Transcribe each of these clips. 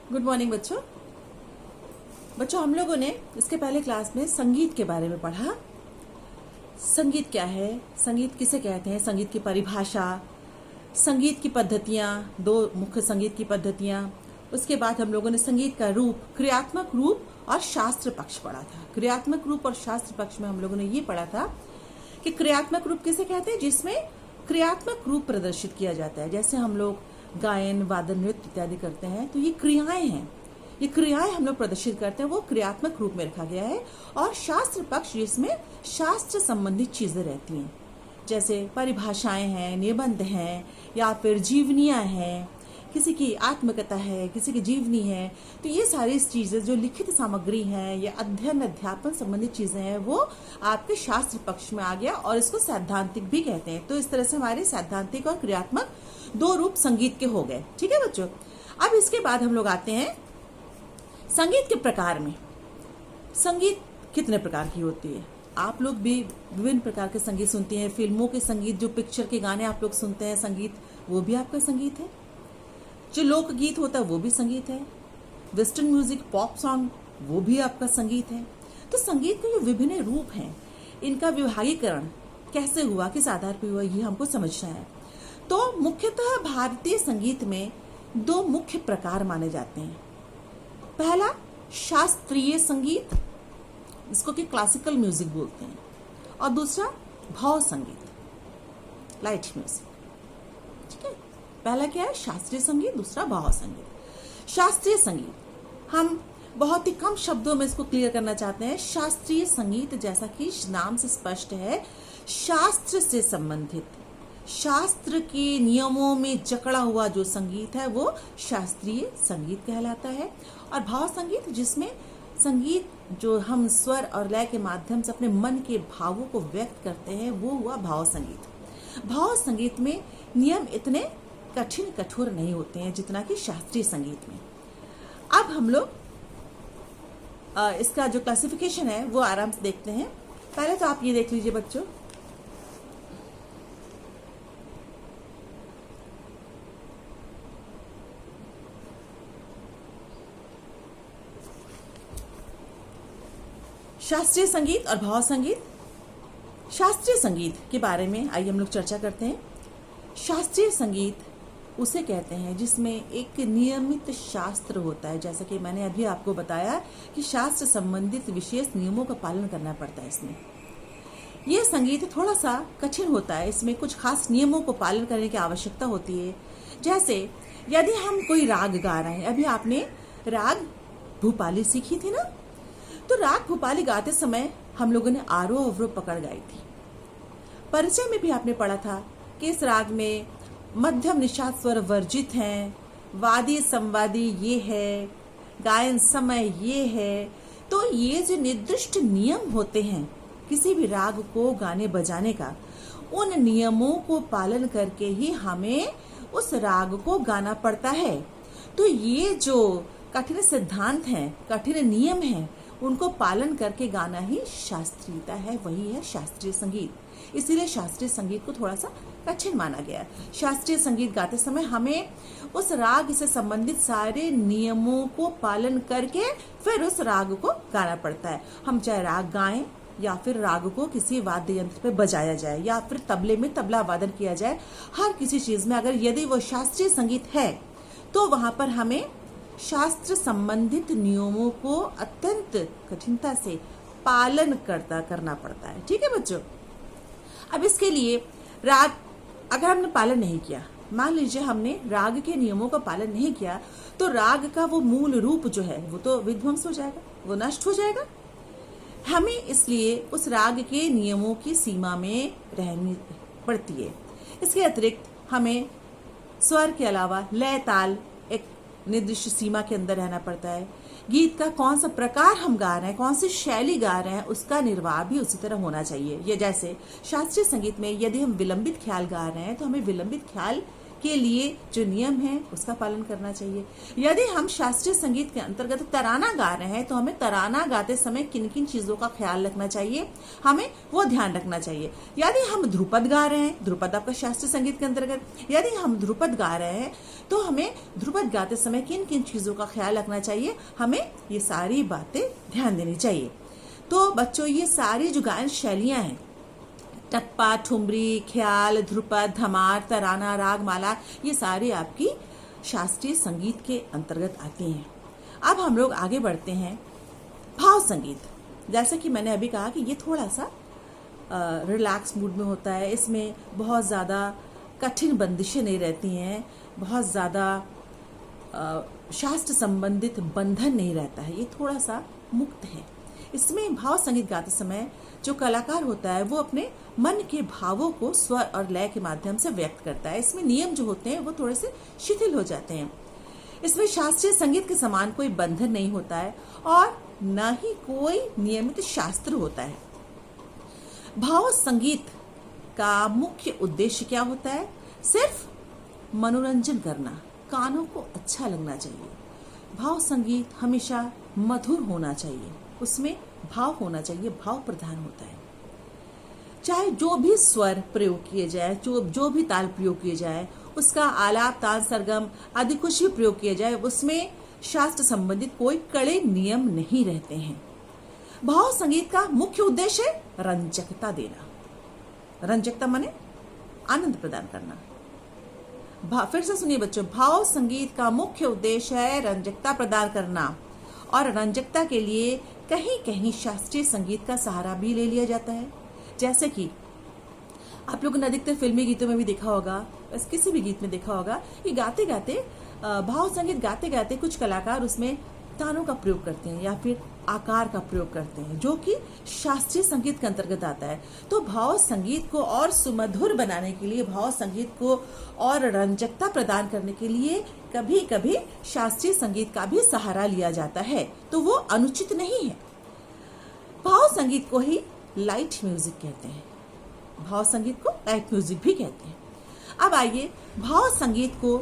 Good morning बच्चों। हम लोगों ने इसके पहले क्लास में संगीत के बारे में पढ़ा। संगीत क्या है, संगीत किसे कहते हैं, संगीत की परिभाषा, संगीत की पद्धतियां, दो मुख्य संगीत की पद्धतियां। उसके बाद हम लोगों ने संगीत का रूप, क्रियात्मक रूप और शास्त्र पक्ष पढ़ा था। क्रियात्मक रूप और शास्त्र पक्ष में हम लोगों ने ये पढ़ा था कि क्रियात्मक रूप किसे कहते हैं, जिसमें क्रियात्मक रूप प्रदर्शित किया जाता है। जैसे हम लोग गायन, वादन, नृत्य इत्यादि करते हैं तो ये क्रियाएं हैं, ये क्रियाएं हम लोग प्रदर्शित करते हैं, वो क्रियात्मक रूप में रखा गया है। और शास्त्र पक्ष जिसमें शास्त्र संबंधित चीजें रहती हैं, जैसे परिभाषाएं हैं, निबंध हैं, या फिर जीवनियां हैं, किसी की आत्मकथा है, किसी की जीवनी है। तो ये सारी चीजें जो लिखित सामग्री है या अध्ययन अध्यापन संबंधित चीजें हैं, वो आपके शास्त्र पक्ष में आ गया और इसको सैद्धांतिक भी कहते हैं। तो इस तरह से हमारे सैद्धांतिक और क्रियात्मक दो रूप संगीत के हो गए। ठीक है बच्चों। अब इसके बाद हम लोग आते हैं संगीत के प्रकार में। संगीत कितने प्रकार की होती है, आप लोग भी विभिन्न प्रकार के संगीत सुनते हैं। फिल्मों के संगीत, जो पिक्चर के गाने आप लोग सुनते हैं संगीत, वो भी आपका संगीत है। जो लोकगीत होता है वो भी संगीत है। वेस्टर्न म्यूजिक, पॉप सॉन्ग, वो भी आपका संगीत है। तो संगीत के जो विभिन्न रूप हैं, इनका विभागीकरण कैसे हुआ, किस आधार पर हुआ, ये हमको समझना है। तो मुख्यतः भारतीय संगीत में दो मुख्य प्रकार माने जाते हैं। पहला शास्त्रीय संगीत, इसको कि क्लासिकल म्यूजिक बोलते हैं, और दूसरा भाव संगीत, लाइट म्यूजिक। ठीक है, पहला क्या है, शास्त्रीय संगीत, दूसरा भाव संगीत। शास्त्रीय संगीत हम बहुत ही कम शब्दों में इसको क्लियर करना चाहते हैं। शास्त्रीय संगीत, जैसा कि नाम से स्पष्ट है, शास्त्र से संबंधित, शास्त्र के नियमों में जकड़ा हुआ जो संगीत है वो शास्त्रीय संगीत कहलाता है। और भाव संगीत, जिसमें संगीत जो हम स्वर और लय के माध्यम से अपने मन के भावों को व्यक्त करते हैं, वो हुआ भाव संगीत। भाव संगीत में नियम इतने कठिन कठोर नहीं होते हैं जितना कि शास्त्रीय संगीत में। अब हम लोग इसका जो क्लासिफिकेशन है वो आराम से देखते हैं। पहले तो आप ये देख लीजिए बच्चों, शास्त्रीय संगीत और भाव संगीत। शास्त्रीय संगीत के बारे में आइए हम लोग चर्चा करते हैं। शास्त्रीय संगीत उसे कहते हैं जिसमें एक नियमित शास्त्र होता है। जैसा कि मैंने अभी आपको बताया कि शास्त्र संबंधित विशेष नियमों का पालन करना पड़ता है। इसमें यह संगीत थोड़ा सा कठिन होता है, इसमें कुछ खास नियमों को पालन करने की आवश्यकता होती है। जैसे यदि हम कोई राग गा रहे हैं, अभी आपने राग भूपाली सीखी थी ना, तो राग भूपाली गाते समय हम लोगों ने आरोह अवरोह पकड़ गाई थी। परिचय में भी आपने पढ़ा था कि इस राग में मध्यम निषाद स्वर वर्जित हैं, वादी संवादी ये है, गायन समय ये है। तो ये जो निर्दिष्ट नियम होते हैं किसी भी राग को गाने बजाने का, उन नियमों को पालन करके ही हमें उस राग को गाना पड़ता है। तो ये जो कठिन सिद्धांत हैं, कठिन नियम हैं, उनको पालन करके गाना ही शास्त्रीयता है, वही है शास्त्रीय संगीत। इसीलिए शास्त्रीय संगीत को थोड़ा सा कठिन माना गया है। शास्त्रीय संगीत गाते समय हमें उस राग से संबंधित सारे नियमों को पालन करके फिर उस राग को गाना पड़ता है। हम चाहे राग गाएं या फिर राग को किसी वाद्य यंत्र पे बजाया जाए या फिर तबले में तबला वादन किया जाए, हर किसी चीज में अगर यदि वो शास्त्रीय संगीत है तो वहां पर हमें शास्त्र संबंधित नियमों को अत्यंत कठिनता से पालन करना पड़ता है। ठीक है बच्चों। अब इसके लिए राग अगर हमने पालन नहीं किया, मान लीजिए हमने राग के नियमों का पालन नहीं किया, तो राग का वो मूल रूप जो है वो तो विध्वंस हो जाएगा, वो नष्ट हो जाएगा। हमें इसलिए उस राग के नियमों की सीमा में रहनी पड़ती है। इसके अतिरिक्त हमें स्वर के अलावा लय ताल एक निर्दिष्ट सीमा के अंदर रहना पड़ता है। गीत का कौन सा प्रकार हम गा रहे हैं, कौन सी शैली गा रहे हैं, उसका निर्वाह भी उसी तरह होना चाहिए। ये जैसे शास्त्रीय संगीत में यदि हम विलंबित ख्याल गा रहे हैं तो हमें विलंबित ख्याल के लिए जो नियम है उसका पालन करना चाहिए। यदि हम शास्त्रीय संगीत के अंतर्गत तराना गा रहे हैं तो हमें तराना गाते समय किन किन चीजों का ख्याल रखना चाहिए, हमें वो ध्यान रखना चाहिए। यदि हम ध्रुपद गा रहे हैं, ध्रुपद आपका शास्त्रीय संगीत के अंतर्गत, यदि हम ध्रुपद गा रहे हैं तो हमें ध्रुपद गाते समय किन किन चीजों का ख्याल रखना चाहिए, हमें ये सारी बातें ध्यान देनी चाहिए। तो बच्चों, ये सारी जो गायन शैलियां हैं, टप्पा, ठुमरी, ख्याल, ध्रुपद, धमार, तराना, रागमाला, ये सारी आपकी शास्त्रीय संगीत के अंतर्गत आती हैं। अब हम लोग आगे बढ़ते हैं भाव संगीत। जैसे कि मैंने अभी कहा कि ये थोड़ा सा रिलैक्स मूड में होता है, इसमें बहुत ज़्यादा कठिन बंदिशें नहीं रहती हैं, बहुत ज़्यादा शास्त्र संबंधित बंधन नहीं रहता है, ये थोड़ा सा मुक्त है। इसमें भाव संगीत गाते समय जो कलाकार होता है वो अपने मन के भावों को स्वर और लय के माध्यम से व्यक्त करता है। इसमें नियम जो होते हैं वो थोड़े से शिथिल हो जाते हैं। इसमें शास्त्रीय संगीत के समान कोई बंधन नहीं होता है और न ही कोई नियमित शास्त्र होता है। भाव संगीत का मुख्य उद्देश्य क्या होता है? सिर्फ मनोरंजन करना, कानों को अच्छा लगना चाहिए। भाव संगीत हमेशा मधुर होना चाहिए, उसमें भाव होना चाहिए, भाव प्रधान होता है। चाहे जो भी स्वर प्रयोग किए जाए, जो भी ताल प्रयोग किए जाए, उसका आलाप, ताल, सरगम आदि कुछ भी प्रयोग किया जाए, उसमें शास्त्र संबंधित कोई कड़े नियम नहीं रहते हैं। भाव संगीत का मुख्य उद्देश्य है रंजकता देना। रंजकता माने आनंद प्रदान करना। फिर से सुनिए बच्चों, भाव संगीत का मुख्य उद्देश्य है रंजकता प्रदान करना, और रंजकता के लिए कहीं कहीं शास्त्रीय संगीत का सहारा भी ले लिया जाता है। जैसे कि आप लोगों ने अधिकतर फिल्मी गीतों में भी देखा होगा, बस किसी भी गीत में देखा होगा कि गाते गाते, भाव संगीत गाते गाते कुछ कलाकार उसमें तानों का प्रयोग करते हैं या फिर आकार का प्रयोग करते हैं, जो कि शास्त्रीय संगीत के अंतर्गत आता है। तो भाव संगीत को और सुमधुर बनाने के लिए, भाव संगीत को और रंजकता प्रदान करने के लिए कभी कभी शास्त्रीय संगीत का भी सहारा लिया जाता है, तो वो अनुचित नहीं है। भाव संगीत को ही लाइट म्यूजिक कहते हैं, भाव संगीत को लाइट म्यूजिक भी कहते हैं। अब आइए, भाव संगीत को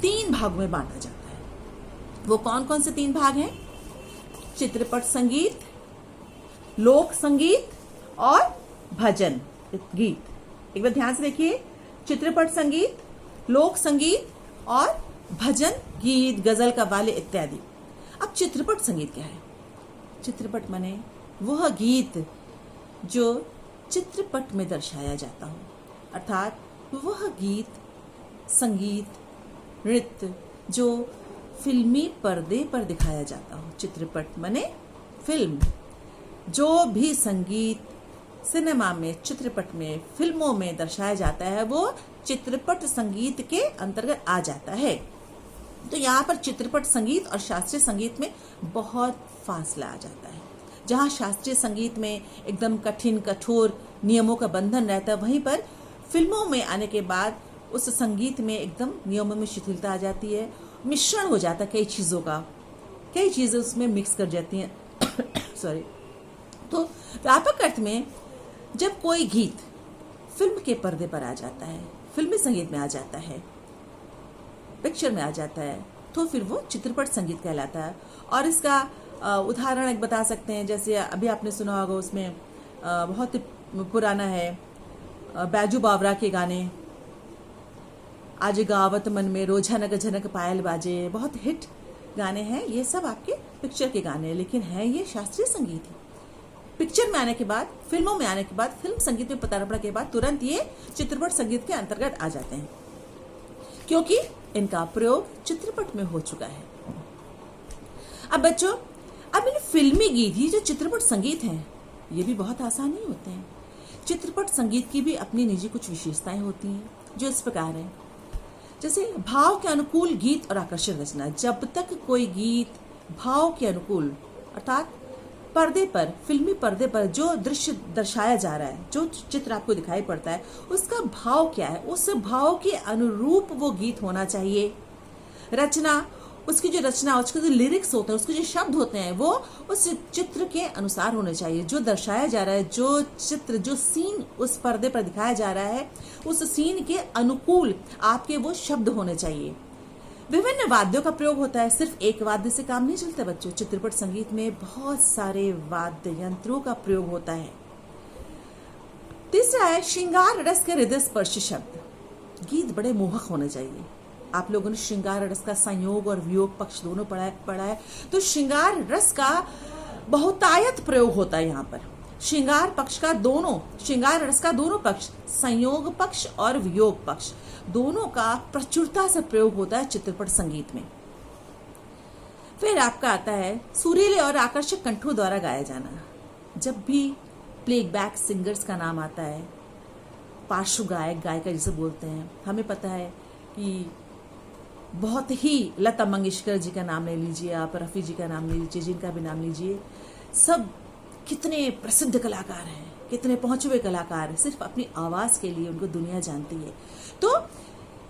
3 भागों में बांटा जाता है। वो कौन कौन से 3 भाग हैं? चित्रपट संगीत, लोक संगीत और भजन गीत। एक बार ध्यान से देखिए, चित्रपट संगीत, लोक संगीत और भजन गीत, गजल, कव्वाली इत्यादि। अब चित्रपट संगीत क्या है? चित्रपट माने वह गीत जो चित्रपट में दर्शाया जाता हो, अर्थात वह गीत, संगीत, नृत्य जो फिल्मी पर्दे पर दिखाया जाता हो। चित्रपट माने फिल्म। जो भी संगीत सिनेमा में, चित्रपट में, फिल्मों में दर्शाया जाता है वो चित्रपट संगीत के अंतर्गत आ जाता है। तो यहाँ पर चित्रपट संगीत और शास्त्रीय संगीत में बहुत फासला आ जाता है। जहाँ शास्त्रीय संगीत में एकदम कठिन, कठोर नियमों का बंधन रहता है, वहीं पर फिल्मों में आने के बाद उस संगीत में एकदम नियमों में शिथिलता आ जाती है, मिश्रण हो जाता है कई चीज़ों का, कई चीज़ें उसमें मिक्स कर जाती हैं सॉरी। तो व्यापक अर्थ में जब कोई गीत फिल्म के पर्दे पर आ जाता है, फिल्मी संगीत में आ जाता है, पिक्चर में आ जाता है, तो फिर वो चित्रपट संगीत कहलाता है। और इसका उदाहरण एक बता सकते हैं, जैसे अभी आपने सुना होगा, उसमें बहुत पुराना है, बैजू बावरा के गाने, आज गावत मन में, रोझनक झनक पायल बाजे, बहुत हिट गाने हैं। ये सब आपके पिक्चर के गाने हैं, लेकिन है ये शास्त्रीय संगीत है। पिक्चर में आने के बाद, फिल्मों में आने के बाद, फिल्म संगीत में पदार्पण के बाद तुरंत ये चित्रपट संगीत के अंतर्गत आ जाते हैं, क्योंकि इनका प्रयोग चित्रपट में हो चुका है। अब बच्चों, अब इन फिल्मी गीत ही जो चित्रपट संगीत हैं, ये भी बहुत आसान नहीं होते हैं। चित्रपट संगीत की भी अपनी निजी कुछ विशेषताएं होती हैं, जो इस प्रकार हैं। जैसे भाव के अनुकूल गीत और आकर्षक रचना। जब तक कोई गीत भाव के अनुकूल, अर्थात पर्दे पर, फिल्मी पर्दे पर जो दृश्य दर्शाया जा रहा है, जो चित्र आपको दिखाई पड़ता है, उसका भाव क्या है, उस भाव के अनुरूप वो गीत होना चाहिए। रचना उसकी जो रचना, उसके जो लिरिक्स होते हैं, उसके जो शब्द होते हैं, वो उस चित्र के अनुसार होने चाहिए। जो दर्शाया जा रहा है, जो चित्र, जो सीन उस पर्दे पर दिखाया जा रहा है, उस सीन के अनुकूल आपके वो शब्द होने चाहिए। विभिन्न वाद्यों का प्रयोग होता है, सिर्फ एक वाद्य से काम नहीं चलता बच्चों। चित्रपट संगीत में बहुत सारे वाद्य यंत्रों का प्रयोग होता है। तीसरा है श्रृंगार रस के हृदय स्पर्शी शब्द। गीत बड़े मोहक होने चाहिए। आप लोगों ने श्रृंगार रस का संयोग और वियोग पक्ष दोनों पढ़ा है। तो श्रृंगार रस का बहुतायत प्रयोग होता है यहाँ पर। श्रृंगार रस का दोनों पक्ष, संयोग पक्ष और वियोग पक्ष, दोनों का प्रचुरता से प्रयोग होता है चित्रपट संगीत में। फिर आपका आता है सुरीले और आकर्षक कंठों द्वारा गाया जाना। जब भी प्लेबैक सिंगर्स का नाम आता है, पार्श्व गायक, गायिका जिसे बोलते हैं, हमें पता है कि बहुत ही लता मंगेशकर जी का नाम ले लीजिए, आप रफ़ी जी का नाम ले लीजिए, जिनका भी नाम लीजिए, सब कितने प्रसिद्ध कलाकार हैं, कितने पहुंचे हुए कलाकार हैं। सिर्फ अपनी आवाज़ के लिए उनको दुनिया जानती है। तो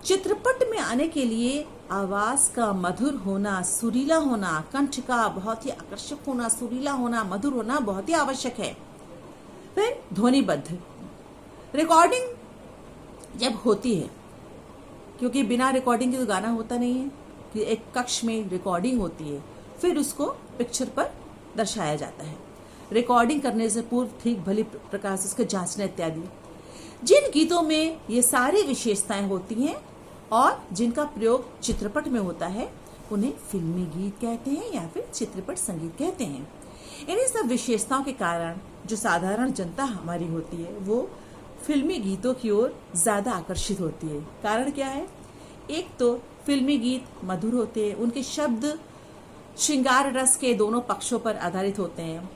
चित्रपट में आने के लिए आवाज़ का मधुर होना, सुरीला होना, कंठ का बहुत ही आकर्षक होना, सुरीला होना, मधुर होना बहुत ही आवश्यक है। फिर ध्वनिबद्ध रिकॉर्डिंग जब होती है, क्योंकि बिना रिकॉर्डिंग के तो गाना होता नहीं है, कि एक कक्ष में रिकॉर्डिंग होती है, फिर उसको पिक्चर पर दर्शाया जाता है। रिकॉर्डिंग करने से पूर्व ठीक भली प्रकार से उसको जांचना इत्यादि। जिन गीतों में ये सारी विशेषताएं होती हैं और जिनका प्रयोग चित्रपट में होता है, उन्हें फिल्मी गीत कहते हैं या फिर चित्रपट संगीत कहते हैं। इन्हीं सब विशेषताओं के कारण जो साधारण जनता हमारी होती है, वो फिल्मी गीतों की ओर ज्यादा आकर्षित होती है। कारण क्या है? एक तो फिल्मी गीत मधुर होते हैं, उनके शब्द श्रृंगार रस के दोनों पक्षों पर आधारित होते हैं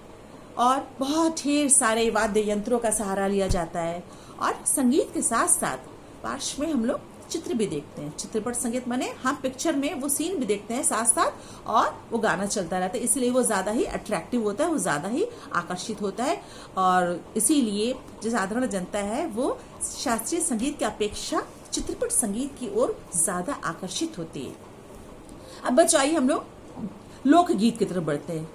और बहुत ढेर सारे वाद्य यंत्रों का सहारा लिया जाता है। और संगीत के साथ साथ पार्श्व में हम लोग चित्र भी देखते हैं। चित्रपट संगीत माने हम पिक्चर में वो सीन भी देखते हैं साथ साथ, और वो गाना चलता रहता है, इसलिए वो ज्यादा ही अट्रैक्टिव होता है, वो ज्यादा ही आकर्षित होता है। और इसीलिए जो साधारण जनता है वो शास्त्रीय संगीत की अपेक्षा चित्रपट संगीत की ओर ज्यादा आकर्षित होती है। अब बच्चों आइए हम लोग लोकगीत की तरफ बढ़ते हैं।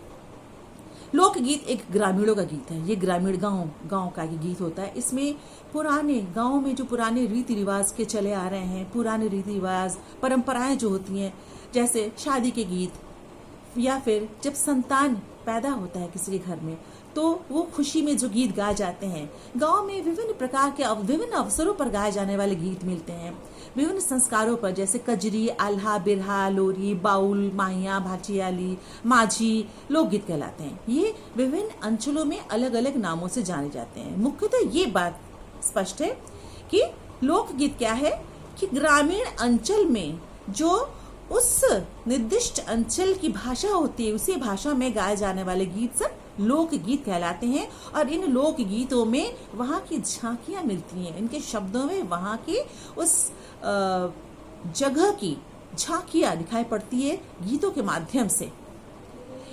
लोकगीत एक ग्रामीणों का गीत है। ये ग्रामीण गांव का गीत होता है। इसमें पुराने गांव में जो पुराने रीति रिवाज के चले आ रहे हैं, पुराने रीति रिवाज परंपराएं जो होती हैं, जैसे शादी के गीत या फिर जब संतान पैदा होता है किसी के घर में, तो वो खुशी में जो गीत गाए जाते हैं। गांव में विभिन्न प्रकार के विभिन्न अवसरों पर गाए जाने वाले गीत मिलते हैं, विभिन्न संस्कारों पर, जैसे कजरी, आल्हा, बिरहा, लोरी, बाउल, माहिया, भाटियाली, माझी लोकगीत कहलाते हैं। ये विभिन्न अंचलों में अलग अलग नामों से जाने जाते हैं। मुख्यतः ये बात स्पष्ट है कि लोकगीत क्या है कि ग्रामीण अंचल में जो उस निर्दिष्ट अंचल की भाषा होती है, उसी भाषा में गाए जाने वाले गीत सब लोकगीत कहलाते हैं। और इन लोकगीतों में वहाँ की झांकियां मिलती हैं, इनके शब्दों में वहाँ की उस जगह की झांकियां दिखाई पड़ती है गीतों के माध्यम से।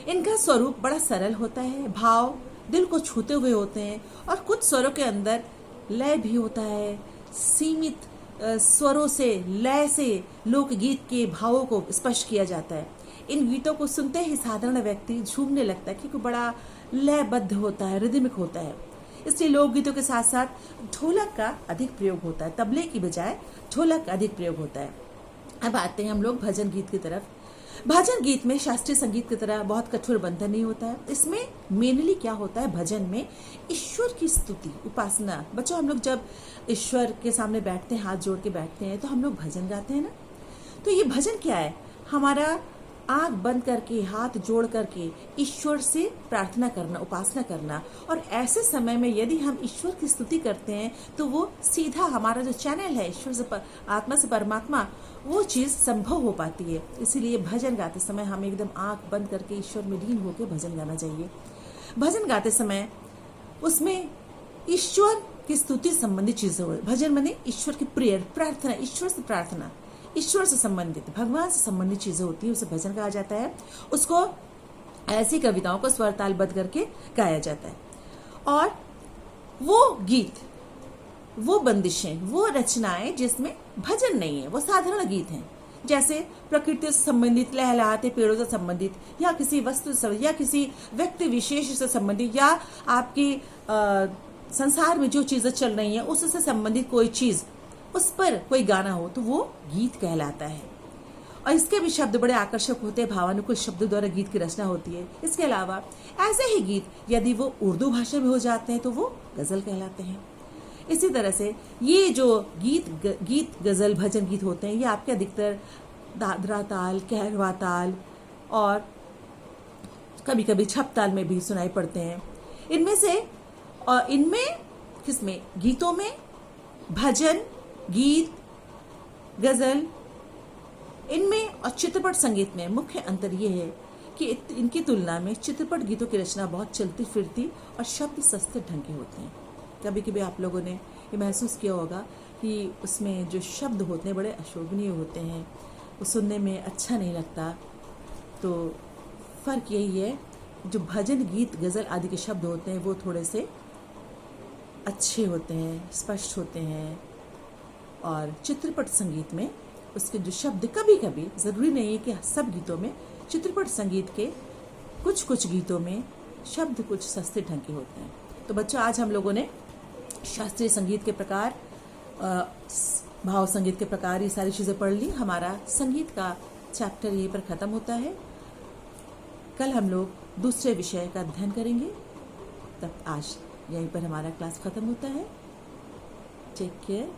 इनका स्वरूप बड़ा सरल होता है, भाव दिल को छूते हुए होते हैं, और कुछ स्वरों के अंदर लय भी होता है। सीमित स्वरों से, लय से लोकगीत के भावों को स्पष्ट किया जाता है। इन गीतों को सुनते ही साधारण व्यक्ति झूमने लगता है, क्योंकि बड़ा लयबद्ध होता है, रिदमिक होता है। इसलिए लोकगीतों के साथ साथ ढोलक का अधिक प्रयोग होता है, तबले की बजाय ढोलक का अधिक प्रयोग होता है। अब आते हैं हम लोग भजन गीत की तरफ। भजन गीत में शास्त्रीय संगीत की तरह बहुत कठोर बंधन नहीं होता है। इसमें मेनली क्या होता है, भजन में ईश्वर की स्तुति, उपासना। बच्चों, हम लोग जब ईश्वर के सामने बैठते हैं, हाथ जोड़ के बैठते हैं, तो हम लोग भजन गाते हैं ना। तो ये भजन क्या है? हमारा आंख बंद करके, हाथ जोड़ करके ईश्वर से प्रार्थना करना, उपासना करना। और ऐसे समय में यदि हम ईश्वर की स्तुति करते हैं, तो वो सीधा हमारा जो चैनल है ईश्वर से आत्मा से परमात्मा, वो चीज संभव हो पाती है। इसीलिए भजन गाते समय हमें एकदम आंख बंद करके ईश्वर में लीन होकर भजन गाना चाहिए। भजन गाते समय उसमें ईश्वर की स्तुति संबंधी चीजें हो। भजन माने ईश्वर की प्रेयर, प्रार्थना, ईश्वर से प्रार्थना, ईश्वर से संबंधित, भगवान से संबंधित चीजें होती है, उसे भजन कहा जाता है। उसको ऐसी कविताओं को स्वर तालबद्ध करके गाया जाता है। और वो गीत, वो बंदिशें, वो रचनाएं जिसमें भजन नहीं है, वो साधारण गीत हैं, जैसे प्रकृति से संबंधित, लहलहाते पेड़ों से संबंधित, या किसी वस्तु से, या किसी व्यक्ति विशेष से संबंधित, या आपकी संसार में जो चीजें चल रही हैं उससे संबंधित कोई चीज, उस पर कोई गाना हो तो वो गीत कहलाता है। और इसके भी शब्द बड़े आकर्षक होते हैं, भावानुकूल शब्दों द्वारा गीत की रचना होती है। इसके अलावा ऐसे ही गीत यदि वो उर्दू भाषा में हो जाते हैं तो वो गजल कहलाते हैं। इसी तरह से ये जो गीत गजल भजन गीत होते हैं, ये आपके अधिकतर दादरा ताल, कहरवा ताल और कभी कभी छप ताल में भी सुनाई पड़ते हैं। इनमें किसमें, गीतों में भजन, गीत, गजल, इनमें और चित्रपट संगीत में मुख्य अंतर ये है कि इनकी तुलना में चित्रपट गीतों की रचना बहुत चलती फिरती और शब्द सस्ते ढंग के होते हैं। कभी कभी आप लोगों ने ये महसूस किया होगा कि उसमें जो शब्द होते हैं बड़े अशोभनीय होते हैं, वो सुनने में अच्छा नहीं लगता। तो फर्क यही है, जो भजन, गीत, गजल आदि के शब्द होते हैं वो थोड़े से अच्छे होते हैं, स्पष्ट होते हैं। और चित्रपट संगीत में उसके जो शब्द, कभी कभी, जरूरी नहीं है कि सब गीतों में, चित्रपट संगीत के कुछ गीतों में शब्द कुछ सस्ते ढंग के होते हैं। तो बच्चों, आज हम लोगों ने शास्त्रीय संगीत के प्रकार, भाव संगीत के प्रकार, ये सारी चीजें पढ़ ली। हमारा संगीत का चैप्टर यहीं पर खत्म होता है। कल हम लोग दूसरे विषय का अध्ययन करेंगे। तब आज यहीं पर हमारा क्लास खत्म होता है। Take care.